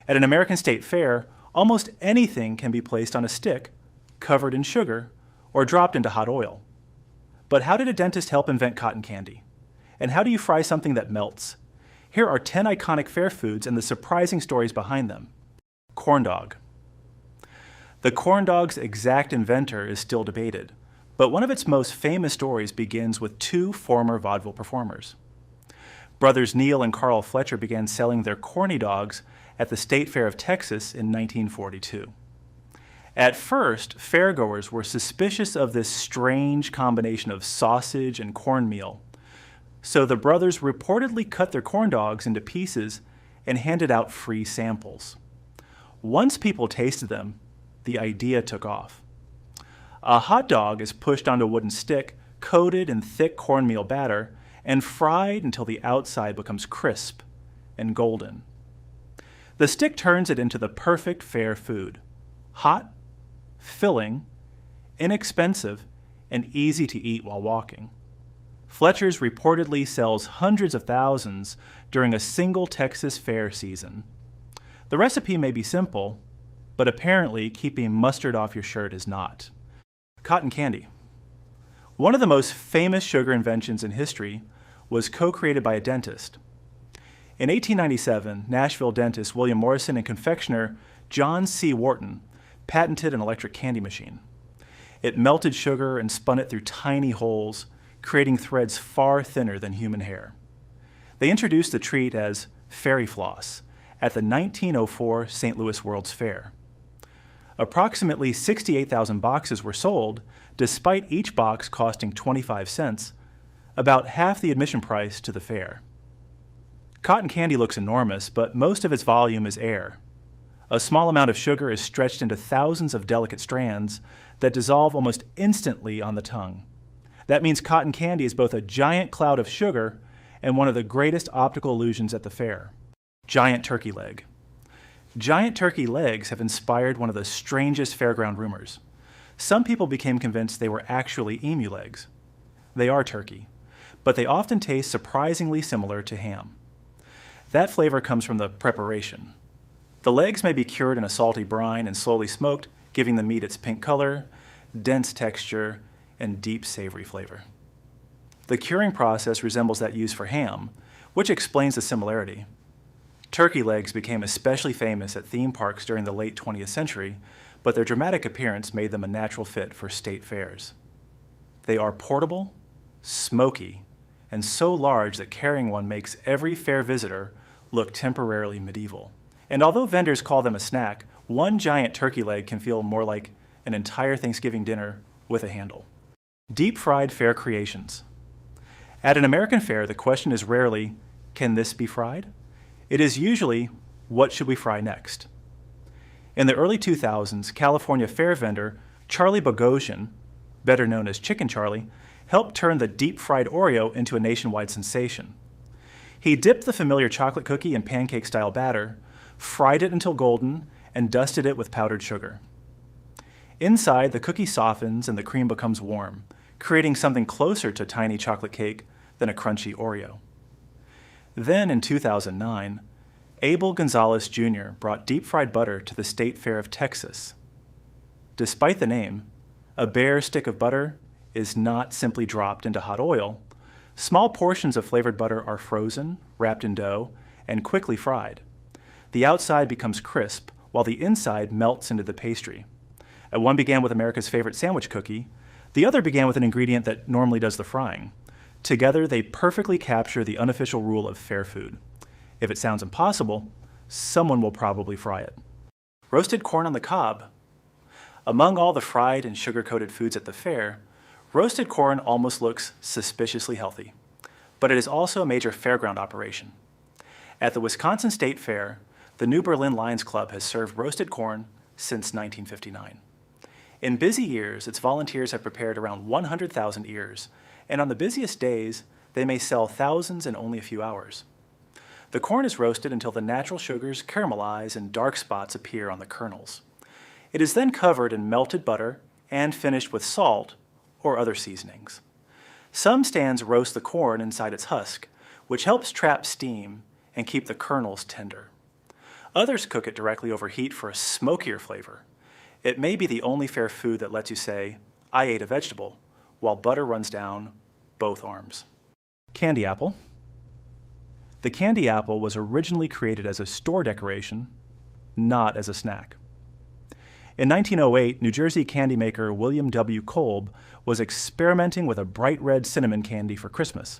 At an American state fair, almost anything can be placed on a stick, covered in sugar, or dropped into hot oil. But how did a dentist help invent cotton candy? And how do you fry something that melts? Here are 10 iconic fair foods and the surprising stories behind them. Corn dog. The corn dog's exact inventor is still debated, but one of its most famous stories begins with two former vaudeville performers. Brothers Neil and Carl Fletcher began selling their corny dogs at the State Fair of Texas in 1942. At first, fairgoers were suspicious of this strange combination of sausage and cornmeal, so the brothers reportedly cut their corn dogs into pieces and handed out free samples. Once people tasted them, the idea took off. A hot dog is pushed onto a wooden stick, coated in thick cornmeal batter, and fried until the outside becomes crisp and golden. The stick turns it into the perfect fair food: hot, filling, inexpensive, and easy to eat while walking. Fletcher's reportedly sells hundreds of thousands during a single Texas fair season. The recipe may be simple, but apparently keeping mustard off your shirt is not. Cotton candy. One of the most famous sugar inventions in history was co-created by a dentist. In 1897, Nashville dentist William Morrison and confectioner John C. Wharton patented an electric candy machine. It melted sugar and spun it through tiny holes, creating threads far thinner than human hair. They introduced the treat as fairy floss at the 1904 St. Louis World's Fair. Approximately 68,000 boxes were sold, despite each box costing 25 cents, about half the admission price to the fair. Cotton candy looks enormous, but most of its volume is air. A small amount of sugar is stretched into thousands of delicate strands that dissolve almost instantly on the tongue. That means cotton candy is both a giant cloud of sugar and one of the greatest optical illusions at the fair. Giant turkey leg. Giant turkey legs have inspired one of the strangest fairground rumors. Some people became convinced they were actually emu legs. They are turkey, but they often taste surprisingly similar to ham. That flavor comes from the preparation. The legs may be cured in a salty brine and slowly smoked, giving the meat its pink color, dense texture, and deep savory flavor. The curing process resembles that used for ham, which explains the similarity. Turkey legs became especially famous at theme parks during the late 20th century, but their dramatic appearance made them a natural fit for state fairs. They are portable, smoky, and so large that carrying one makes every fair visitor look temporarily medieval. And although vendors call them a snack, one giant turkey leg can feel more like an entire Thanksgiving dinner with a handle. Deep fried fair creations. At an American fair, the question is rarely, can this be fried? It is usually, what should we fry next? In the early 2000s, California fair vendor Charlie Bogosian, better known as Chicken Charlie, helped turn the deep-fried Oreo into a nationwide sensation. He dipped the familiar chocolate cookie in pancake-style batter, fried it until golden, and dusted it with powdered sugar. Inside, the cookie softens and the cream becomes warm, creating something closer to tiny chocolate cake than a crunchy Oreo. Then, in 2009, Abel Gonzalez Jr. brought deep-fried butter to the State Fair of Texas. Despite the name, a bare stick of butter is not simply dropped into hot oil. Small portions of flavored butter are frozen, wrapped in dough, and quickly fried. The outside becomes crisp, while the inside melts into the pastry. One began with America's favorite sandwich cookie. The other began with an ingredient that normally does the frying. Together, they perfectly capture the unofficial rule of fair food. If it sounds impossible, someone will probably fry it. Roasted corn on the cob. Among all the fried and sugar-coated foods at the fair, roasted corn almost looks suspiciously healthy, but it is also a major fairground operation. At the Wisconsin State Fair, the New Berlin Lions Club has served roasted corn since 1959. In busy years, its volunteers have prepared around 100,000 ears, and on the busiest days, they may sell thousands in only a few hours. The corn is roasted until the natural sugars caramelize and dark spots appear on the kernels. It is then covered in melted butter and finished with salt or other seasonings. Some stands roast the corn inside its husk, which helps trap steam and keep the kernels tender. Others cook it directly over heat for a smokier flavor. It may be the only fair food that lets you say, "I ate a vegetable," while butter runs down both arms. Candy apple. The candy apple was originally created as a store decoration, not as a snack. In 1908, New Jersey candy maker William W. Kolb was experimenting with a bright red cinnamon candy for Christmas.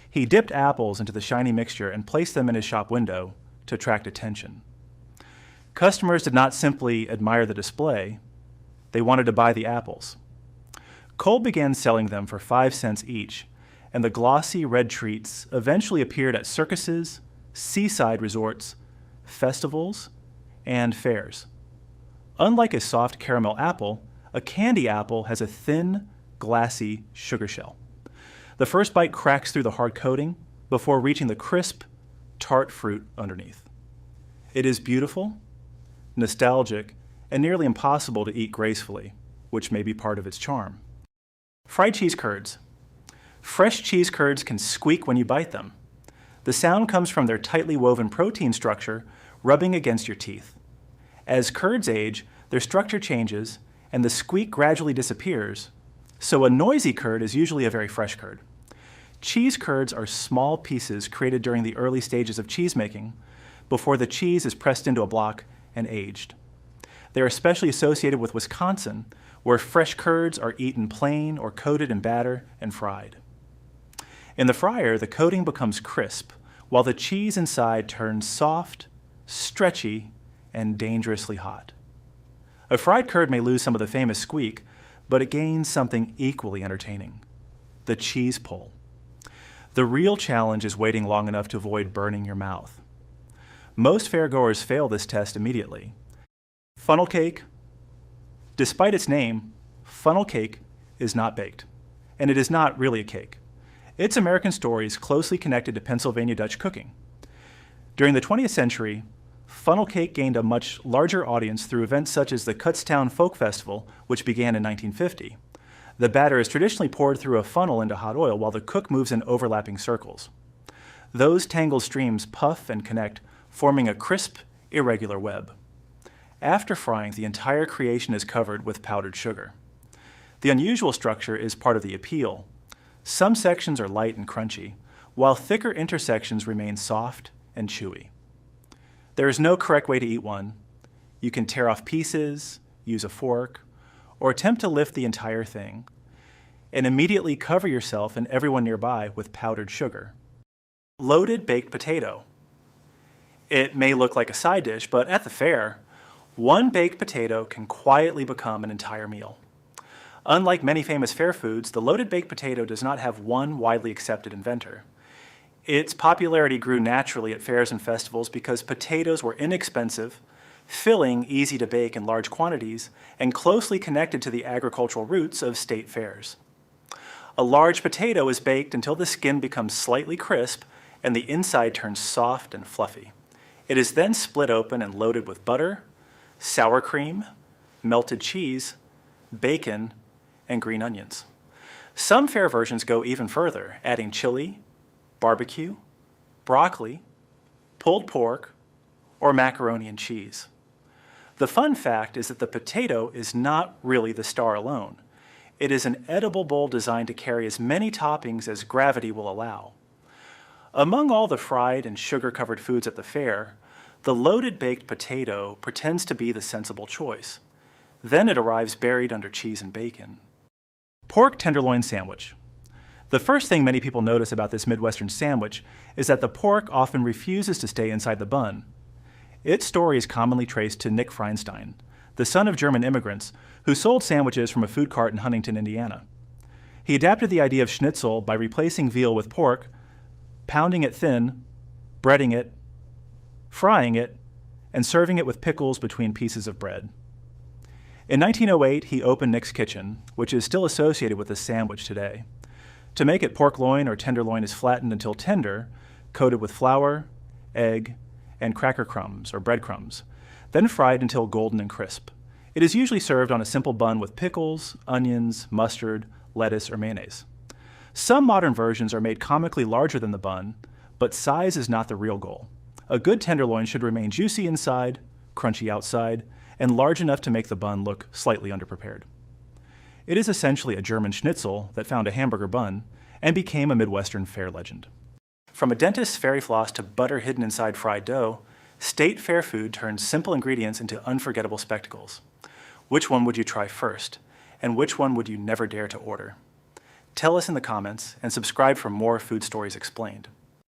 He dipped apples into the shiny mixture and placed them in his shop window to attract attention. Customers did not simply admire the display, they wanted to buy the apples. Kolb began selling them for 5 cents each, and the glossy red treats eventually appeared at circuses, seaside resorts, festivals, and fairs. Unlike a soft caramel apple, a candy apple has a thin, glassy sugar shell. The first bite cracks through the hard coating before reaching the crisp, tart fruit underneath. It is beautiful, nostalgic, and nearly impossible to eat gracefully, which may be part of its charm. Fried cheese curds. Fresh cheese curds can squeak when you bite them. The sound comes from their tightly woven protein structure rubbing against your teeth. As curds age, their structure changes and the squeak gradually disappears, so a noisy curd is usually a very fresh curd. Cheese curds are small pieces created during the early stages of cheese making, before the cheese is pressed into a block and aged. They are especially associated with Wisconsin, where fresh curds are eaten plain or coated in batter and fried. In the fryer, the coating becomes crisp, while the cheese inside turns soft, stretchy, and dangerously hot. A fried curd may lose some of the famous squeak, but it gains something equally entertaining: the cheese pull. The real challenge is waiting long enough to avoid burning your mouth. Most fairgoers fail this test immediately. Funnel cake. Despite its name, funnel cake is not baked, and it is not really a cake. Its American story is closely connected to Pennsylvania Dutch cooking. During the 20th century, funnel cake gained a much larger audience through events such as the Kutztown Folk Festival, which began in 1950. The batter is traditionally poured through a funnel into hot oil while the cook moves in overlapping circles. Those tangled streams puff and connect, forming a crisp, irregular web. After frying, the entire creation is covered with powdered sugar. The unusual structure is part of the appeal. Some sections are light and crunchy, while thicker intersections remain soft and chewy. There is no correct way to eat one. You can tear off pieces, use a fork, or attempt to lift the entire thing, and immediately cover yourself and everyone nearby with powdered sugar. Loaded baked potato. It may look like a side dish, but at the fair, one baked potato can quietly become an entire meal. Unlike many famous fair foods, the loaded baked potato does not have one widely accepted inventor. Its popularity grew naturally at fairs and festivals because potatoes were inexpensive, filling, easy to bake in large quantities, and closely connected to the agricultural roots of state fairs. A large potato is baked until the skin becomes slightly crisp and the inside turns soft and fluffy. It is then split open and loaded with butter, sour cream, melted cheese, bacon, and green onions. Some fair versions go even further, adding chili, barbecue, broccoli, pulled pork, or macaroni and cheese. The fun fact is that the potato is not really the star alone. It is an edible bowl designed to carry as many toppings as gravity will allow. Among all the fried and sugar-covered foods at the fair, the loaded baked potato pretends to be the sensible choice. Then it arrives buried under cheese and bacon. Pork tenderloin sandwich. The first thing many people notice about this Midwestern sandwich is that the pork often refuses to stay inside the bun. Its story is commonly traced to Nick Feinstein, the son of German immigrants who sold sandwiches from a food cart in Huntington, Indiana. He adapted the idea of schnitzel by replacing veal with pork, pounding it thin, breading it, frying it, and serving it with pickles between pieces of bread. In 1908, he opened Nick's Kitchen, which is still associated with the sandwich today. To make it, pork loin or tenderloin is flattened until tender, coated with flour, egg, and cracker crumbs or breadcrumbs, then fried until golden and crisp. It is usually served on a simple bun with pickles, onions, mustard, lettuce, or mayonnaise. Some modern versions are made comically larger than the bun, but size is not the real goal. A good tenderloin should remain juicy inside, crunchy outside, and large enough to make the bun look slightly underprepared. It is essentially a German schnitzel that found a hamburger bun and became a Midwestern fair legend. From a dentist's fairy floss to butter hidden inside fried dough, state fair food turns simple ingredients into unforgettable spectacles. Which one would you try first? And which one would you never dare to order? Tell us in the comments and subscribe for more Food Stories Explained.